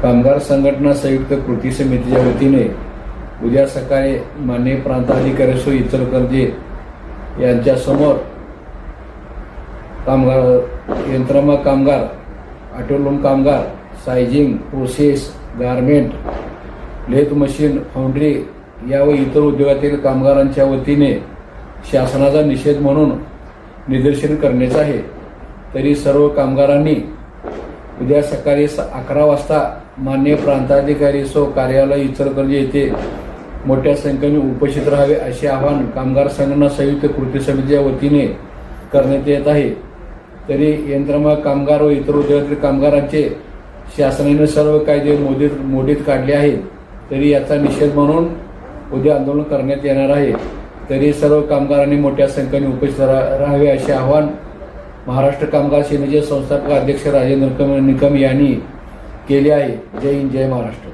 कामगार संघटना संयुक्त कृती समितीच्या वतीने उद्या सकाळी माननीय प्रांताधिकारी सो इचलकरंजी यांच्यासमोर कामगार यंत्रमाग कामगार, ऑटोलूम कामगार, sizing process, garment, lathe machine, foundry या व इतर उद्योगातील कामगारांच्या वतीने शासनाचा निषेध म्हणून निदर्शन करण्याचे आहे। तरी सर्व कामगारांनी उद्या सकाळी 11 वाजता माननीय प्रांताधिकारी सो कार्यालय इचलकरंजी येथे मोठ्या संख्येने उपस्थित राहावे असे आवाहन कामगार संघटना संयुक्त कृती समितीच्या वतीने करण्यात येत आहे। तरी यंत्रमाग कामगार व इतर उद्योगातील कामगारांचे शासनाने सर्व कायदे मोडीत काढले आहेत। तरी याचा निषेध म्हणून उद्या आंदोलन करण्यात येणार आहे। तरी सर्व कामगारांनी मोठ्या संख्येने उपस्थित राहावे असे आवाहन महाराष्ट्र कामगार सेनेचे संस्थापक अध्यक्ष राजेंद्र निकम यांनी केले आहे। जय हिंद, जय महाराष्ट्र।